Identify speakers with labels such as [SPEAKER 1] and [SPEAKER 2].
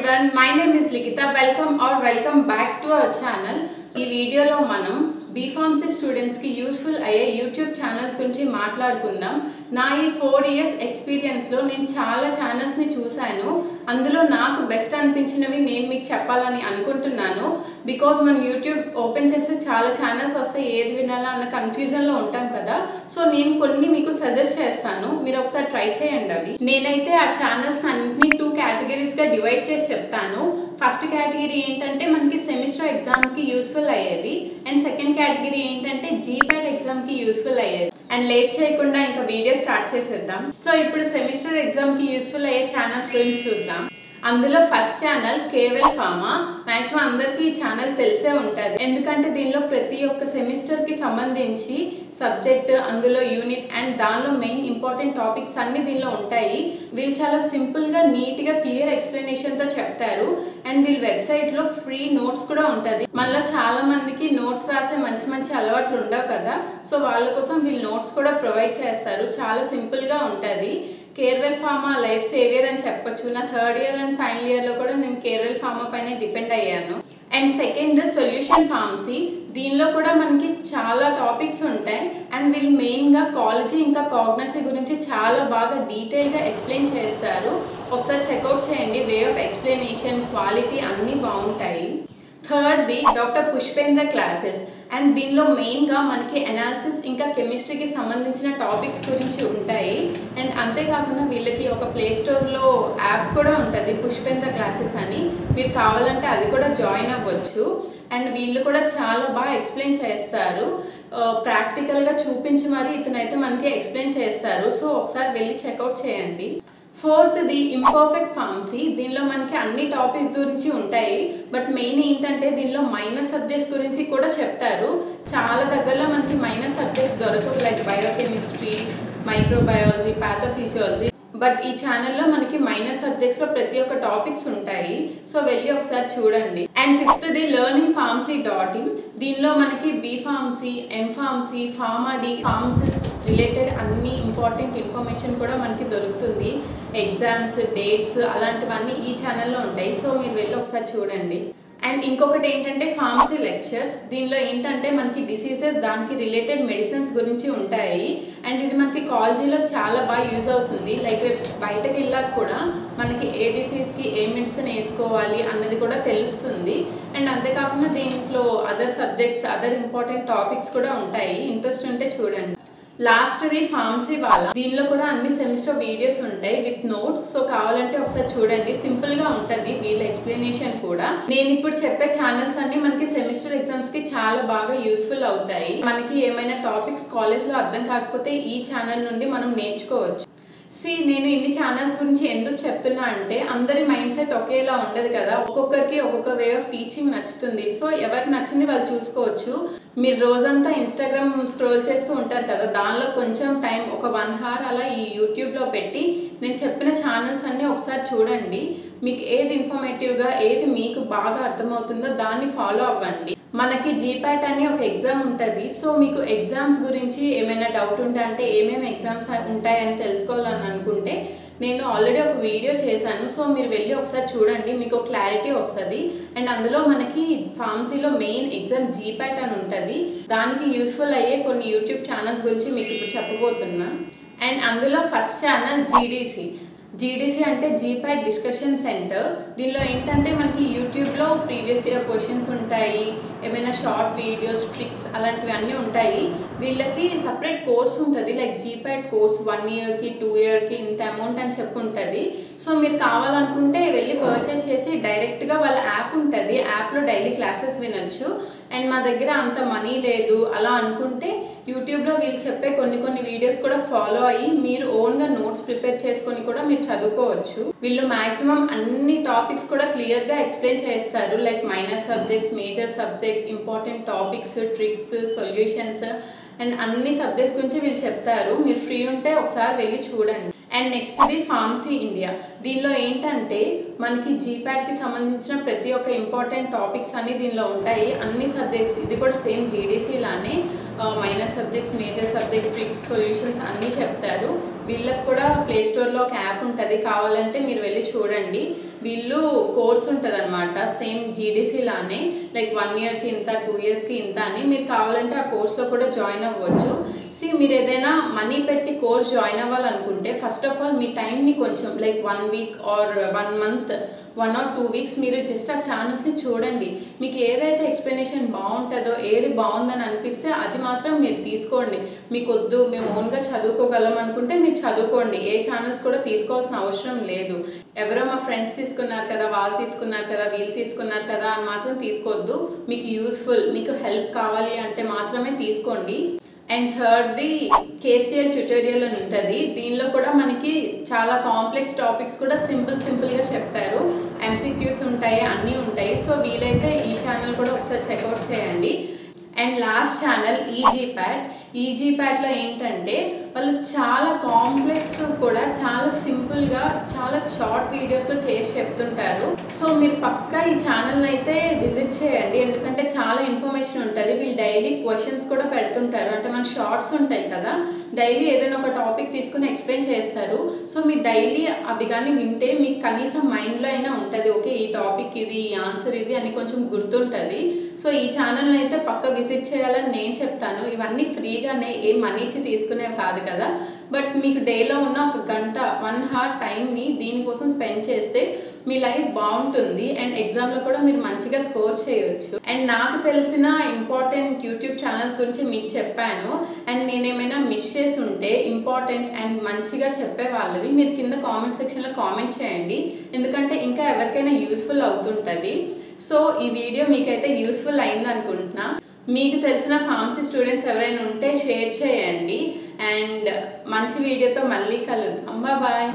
[SPEAKER 1] everyone, my name is Likita. Welcome back to our channel. ఈ వీడియోలో మనం B Pharmacy స్టూడెంట్స్కి యూస్ఫుల్ అయ్యే యూట్యూబ్ ఛానల్స్ గురించి మాట్లాడుకుందాం. నా ఈ 4 years ఎక్స్పీరియన్స్లో నేను చాలా ఛానల్స్ని చూశాను. అందులో నాకు బెస్ట్ అనిపించినవి నేను మీకు చెప్పాలని అనుకుంటున్నాను. బికాజ్ మనం యూట్యూబ్ ఓపెన్ చేస్తే చాలా ఛానల్స్ వస్తాయి, ఏది వినాలా అన్న కన్ఫ్యూజన్లో ఉంటాం కదా. సో నేను కొన్ని మీకు సజెస్ట్ చేస్తాను, మీరు ఒకసారి ట్రై చేయండి అవి. నేనైతే ఆ ఛానల్స్ అన్నింటినీ 2 categories డివైడ్ చేసి చెప్తాను. ఫస్ట్ కేటగిరీ ఏంటంటే మనకి సెమిస్టర్ ఎగ్జామ్కి యూస్ఫుల్ అయ్యేది, అండ్ సెకండ్ కేటగిరీ ఏంటంటే జీపాట్ ఎగ్జామ్కి యూస్ఫుల్ అయ్యేది. అండ్ లేట్ చేయకుండా ఇంకా వీడియో స్టార్ట్ చేసేద్దాం. సో ఇప్పుడు సెమిస్టర్ ఎగ్జామ్కి యూస్ఫుల్ అయ్యే ఛానల్స్ గురించి చూద్దాం. అందులో ఫస్ట్ ఛానల్ కేవెల్ ఫార్మా. మ్యాక్సిమం అందరికీ ఈ ఛానల్ తెలిసే ఉంటుంది, ఎందుకంటే దీనిలో ప్రతి ఒక్క సెమిస్టర్కి సంబంధించి సబ్జెక్ట్, అందులో యూనిట్ అండ్ దానిలో మెయిన్ ఇంపార్టెంట్ టాపిక్స్ అన్నీ దీనిలో ఉంటాయి. వీళ్ళు చాలా సింపుల్గా, నీట్గా, క్లియర్ ఎక్స్ప్లెనేషన్తో చెప్తారు. అండ్ వీళ్ళ వెబ్సైట్లో ఫ్రీ నోట్స్ కూడా ఉంటుంది. మనలో చాలా మందికి నోట్స్ రాసే మంచి అలవాట్లు ఉండవు కదా, సో వాళ్ళ కోసం వీళ్ళు నోట్స్ కూడా ప్రొవైడ్ చేస్తారు. చాలా సింపుల్గా ఉంటుంది. కేర్వెల్ ఫార్మా లైఫ్ సేవియర్ అని చెప్పొచ్చు. నా 3rd year అండ్ ఫైనల్ ఇయర్లో కూడా నేను కేర్వెల్ ఫార్మా పైన డిపెండ్ అయ్యాను. And second solution pharmacy. దీనిలో కూడా మనకి చాలా టాపిక్స్ ఉంటాయి అండ్ వీళ్ళు మెయిన్గా కాలేజీ ఇంకా కాగ్నసీ గురించి చాలా బాగా డీటెయిల్గా ఎక్స్ప్లెయిన్ చేస్తారు. ఒకసారి చెక్అవుట్ చేయండి, వే ఆఫ్ ఎక్స్ప్లెనేషన్, క్వాలిటీ అన్నీ బాగుంటాయి. థర్డ్ది డాక్టర్ పుష్పేంద్ర క్లాసెస్. అండ్ దీనిలో మెయిన్గా మనకి అనాలిసిస్ ఇంకా కెమిస్ట్రీకి సంబంధించిన టాపిక్స్ గురించి ఉంటాయి. అండ్ అంతేకాకుండా వీళ్ళకి ఒక ప్లే స్టోర్లో యాప్ కూడా ఉంటుంది, పుష్పేంద్ర క్లాసెస్ అని. మీరు కావాలంటే అది కూడా జాయిన్ అవ్వచ్చు. అండ్ వీళ్ళు కూడా చాలా బాగా ఎక్స్ప్లెయిన్ చేస్తారు, ప్రాక్టికల్గా చూపించి మరి ఇతనైతే మనకి ఎక్స్ప్లెయిన్ చేస్తారు. సో ఒకసారి వెళ్ళి చెక్అవుట్ చేయండి. ఫోర్త్ది ఇంపర్ఫెక్ట్ ఫార్మసీ. దీనిలో మనకి అన్ని టాపిక్స్ గురించి ఉంటాయి, బట్ మెయిన్ ఏంటంటే దీనిలో మైనర్ సబ్జెక్ట్స్ గురించి కూడా చెప్తారు. చాలా దగ్గరలో మనకి మైనర్ సబ్జెక్ట్స్ దొరకవు, like biochemistry, microbiology, pathophysiology. But ఈ ఛానల్లో మనకి మైనర్ సబ్జెక్ట్స్లో ప్రతి ఒక్క టాపిక్స్ ఉంటాయి, సో వెళ్ళి ఒకసారి చూడండి. అండ్ ఫిఫ్త్ది learningpharmacy.in. దీనిలో మనకి B pharmacy, M pharmacy, pharm D, pharmacist related అన్ని ఇంపార్టెంట్ ఇన్ఫర్మేషన్ కూడా మనకి దొరుకుతుంది. ఎగ్జామ్స్, డేట్స్ అలాంటివన్నీ ఈ ఛానల్లో ఉంటాయి, సో మీరు వెళ్ళి ఒకసారి చూడండి. అండ్ ఇంకొకటి ఏంటంటే ఫార్మసీ లెక్చర్స్. దీనిలో ఏంటంటే మనకి డిసీజెస్, దానికి రిలేటెడ్ మెడిసిన్స్ గురించి ఉంటాయి. అండ్ ఇది మనకి కాలేజీలో చాలా బాగా యూజ్ అవుతుంది. లైక్ బయటకు వెళ్ళాక కూడా మనకి ఏ డిసీజ్కి ఏ మెడిసిన్ వేసుకోవాలి అన్నది కూడా తెలుస్తుంది. అండ్ అంతేకాకుండా దీంట్లో other subjects, other important topics కూడా ఉంటాయి. ఇంట్రెస్ట్ ఉంటే చూడండి. లాస్ట్ది ఫార్మసీ వాళ్ళ. దీనిలో కూడా అన్ని సెమిస్టర్ వీడియోస్ ఉంటాయి విత్ నోట్స్, సో కావాలంటే ఒకసారి చూడండి. సింపుల్గా ఉంటుంది వీళ్ళ ఎక్స్ప్లెనేషన్ కూడా. నేను ఇప్పుడు చెప్పే ఛానల్స్ అన్ని మనకి సెమిస్టర్ ఎగ్జామ్స్కి చాలా బాగా యూస్ఫుల్ అవుతాయి. మనకి ఏమైనా టాపిక్స్ కాలేజ్లో అర్థం కాకపోతే ఈ ఛానల్ నుండి మనం నేర్చుకోవచ్చు. నేను ఇన్ని ఛానల్స్ గురించి ఎందుకు చెప్తున్నా అంటే అందరి మైండ్ సెట్ ఒకేలా ఉండదు కదా, ఒక్కొక్కరికి ఒక్కొక్క వే ఆఫ్ టీచింగ్ నచ్చుతుంది. సో ఎవరికి నచ్చింది వాళ్ళు చూసుకోవచ్చు. మీరు రోజంతా ఇన్స్టాగ్రామ్ స్క్రోల్ చేస్తూ ఉంటారు కదా, దానిలో కొంచెం టైం, ఒక 1 hour అలా ఈ యూట్యూబ్లో పెట్టి నేను చెప్పిన ఛానల్స్ అన్నీ ఒకసారి చూడండి. మీకు ఏది ఇన్ఫర్మేటివ్గా, ఏది మీకు బాగా అర్థమవుతుందో దాన్ని ఫాలో అవ్వండి. మనకి జీపాట్ అని ఒక ఎగ్జామ్ ఉంటుంది, సో మీకు ఎగ్జామ్స్ గురించి ఏమైనా డౌట్ ఉంటే, అంటే ఏమేమి ఎగ్జామ్స్ ఉంటాయని తెలుసుకోవాలని అనుకుంటే నేను ఆల్రెడీ ఒక వీడియో చేశాను, సో మీరు వెళ్ళి ఒకసారి చూడండి, మీకు క్లారిటీ వస్తుంది. అండ్ అందులో మనకి ఫార్మసీలో మెయిన్ ఎగ్జామ్ జీపాట్ అని ఉంటుంది. దానికి యూస్ఫుల్ అయ్యే కొన్ని యూట్యూబ్ ఛానల్స్ గురించి మీకు ఇప్పుడు చెప్పబోతున్నా. అండ్ అందులో ఫస్ట్ ఛానల్ జీడీసీ అంటే జీపాట్ డిస్కషన్ సెంటర్. దీనిలో ఏంటంటే మనకి యూట్యూబ్లో ప్రీవియస్ ఇయర్ క్వశ్చన్స్ ఉంటాయి, ఏమైనా షార్ట్ వీడియోస్, ట్రిక్స్ అలాంటివి అన్నీ ఉంటాయి. వీళ్ళకి సపరేట్ కోర్స్ ఉంటుంది, లైక్ జీపాట్ కోర్స్ 1 yearకి 2 yearకి ఇంత అమౌంట్ అని చెప్పి ఉంటుంది. సో మీరు కావాలనుకుంటే వెళ్ళి పర్చేస్ చేసి డైరెక్ట్గా వాళ్ళ యాప్ ఉంటుంది, యాప్లో డైలీ క్లాసెస్ వినొచ్చు. అండ్ మా దగ్గర అంత మనీ లేదు అలా అనుకుంటే యూట్యూబ్లో వీళ్ళు చెప్పే కొన్ని వీడియోస్ కూడా ఫాలో అయ్యి మీరు ఓన్గా నోట్స్ ప్రిపేర్ చేసుకొని కూడా మీరు చదువుకోవచ్చు. వీళ్ళు మ్యాక్సిమం అన్ని టాపిక్స్ కూడా క్లియర్గా ఎక్స్ప్లెయిన్ చేస్తారు, like minor subjects, major subject, important topics, tricks, solutions and అన్ని సబ్జెక్ట్స్ గురించి వీళ్ళు చెప్తారు. మీరు ఫ్రీ ఉంటే ఒకసారి వెళ్ళి చూడండి. అండ్ నెక్స్ట్ ఇది ఫార్మసీ ఇండియా. దీనిలో ఏంటంటే మనకి జీపాట్కి సంబంధించిన ప్రతి ఒక్క ఇంపార్టెంట్ టాపిక్స్ అన్ని దీనిలో ఉంటాయి. అన్ని సబ్జెక్ట్స్, ఇది కూడా సేమ్ జీడీసీ లానే minor subjects, major subject, tricks, solutions అన్నీ చెప్తారు. వీళ్ళకి కూడా ప్లే స్టోర్లో ఒక యాప్ ఉంటుంది, కావాలంటే మీరు వెళ్ళి చూడండి. వీళ్ళు కోర్స్ ఉంటుంది అనమాట, సేమ్ జీడీసీ లానే, లైక్ 1 ఇయర్కి ఇంత, 2 ఇయర్స్కి ఇంత అని. మీరు కావాలంటే ఆ కోర్స్లో కూడా జాయిన్ అవ్వచ్చు. మీరు ఏదైనా మనీ పెట్టి కోర్స్ జాయిన్ అవ్వాలనుకుంటే ఫస్ట్ ఆఫ్ ఆల్ మీ టైంని కొంచెం like 1 week or 1 month, 1 or 2 weeks మీరు జస్ట్ ఆ ఛానల్స్ని చూడండి. మీకు ఏదైతే ఎక్స్ప్లెనేషన్ బాగుంటుందో, ఏది బాగుందని అనిపిస్తే అది మాత్రం మీరు తీసుకోండి. మీకు వద్దు, మేము ఓన్గా చదువుకోగలం అనుకుంటే మీరు చదువుకోండి. ఏ ఛానల్స్ కూడా తీసుకోవాల్సిన అవసరం లేదు. ఎవరో మా ఫ్రెండ్స్ తీసుకున్నారు కదా, వాళ్ళు తీసుకున్నారు కదా, వీళ్ళు తీసుకున్నారు కదా అని మాత్రం తీసుకోవద్దు. మీకు యూస్ఫుల్, మీకు హెల్ప్ కావాలి అంటే మాత్రమే తీసుకోండి. అండ్ థర్డ్ది కేసీఆర్ ట్యూటోరియల్ అని ఉంటుంది. దీనిలో కూడా మనకి చాలా కాంప్లెక్స్ టాపిక్స్ కూడా సింపుల్గా చెప్తారు. ఎంసీక్యూస్ ఉంటాయి, అన్నీ ఉంటాయి. సో వీలైతే ఈ ఛానల్ కూడా ఒకసారి చెక్అవుట్ చేయండి. అండ్ లాస్ట్ ఛానల్ ఈజీప్యాట్లో ఏంటంటే వాళ్ళు చాలా కాంప్లెక్స్ కూడా చాలా సింపుల్గా, చాలా షార్ట్ వీడియోస్లో చేసి చెప్తుంటారు. సో మీరు పక్కా ఈ ఛానల్ని అయితే విజిట్ చేయండి, ఎందుకంటే చాలా ఇన్ఫర్మేషన్ ఉంటుంది. వీళ్ళు డైలీ క్వశ్చన్స్ కూడా పెడుతుంటారు. అంటే మన షార్ట్స్ ఉంటాయి కదా, డైలీ ఏదైనా ఒక టాపిక్ తీసుకుని ఎక్స్ప్లెయిన్ చేస్తారు. సో మీరు డైలీ అవి కానీ వింటే మీకు కనీసం మైండ్లో అయినా ఉంటుంది, ఓకే ఈ టాపిక్ ఇది, ఈ ఆన్సర్ ఇది అని కొంచెం గుర్తుంటుంది. సో ఈ ఛానల్ని అయితే పక్క విజిట్ చేయాలని నేను చెప్తాను. ఇవన్నీ ఫ్రీగానే, ఏం మనీ ఇచ్చి తీసుకునేవి కాదు కదా. బట్ మీకు డేలో ఉన్న 1 గంట, 1 hour టైంని దీనికోసం స్పెండ్ చేస్తే మీ లైఫ్ బాగుంటుంది. అండ్ ఎగ్జామ్లో కూడా మీరు మంచిగా స్కోర్ చేయొచ్చు. అండ్ నాకు తెలిసిన ఇంపార్టెంట్ యూట్యూబ్ ఛానల్స్ గురించి మీకు చెప్పాను. అండ్ నేనేమైనా మిస్ చేసి ఉంటే ఇంపార్టెంట్ అండ్ మంచిగా చెప్పే వాళ్ళవి మీరు కింద కామెంట్ సెక్షన్లో కామెంట్ చేయండి, ఎందుకంటే ఇంకా ఎవరికైనా యూస్ఫుల్ అవుతుంటుంది. సో ఈ వీడియో మీకైతే యూస్ఫుల్ అయింది అనుకుంటున్నా. మీకు తెలిసిన ఫార్మసీ స్టూడెంట్స్ ఎవరైనా ఉంటే షేర్ చేయండి. అండ్ మంచి వీడియోతో మళ్ళీ కలుద్దాం. బాయ్.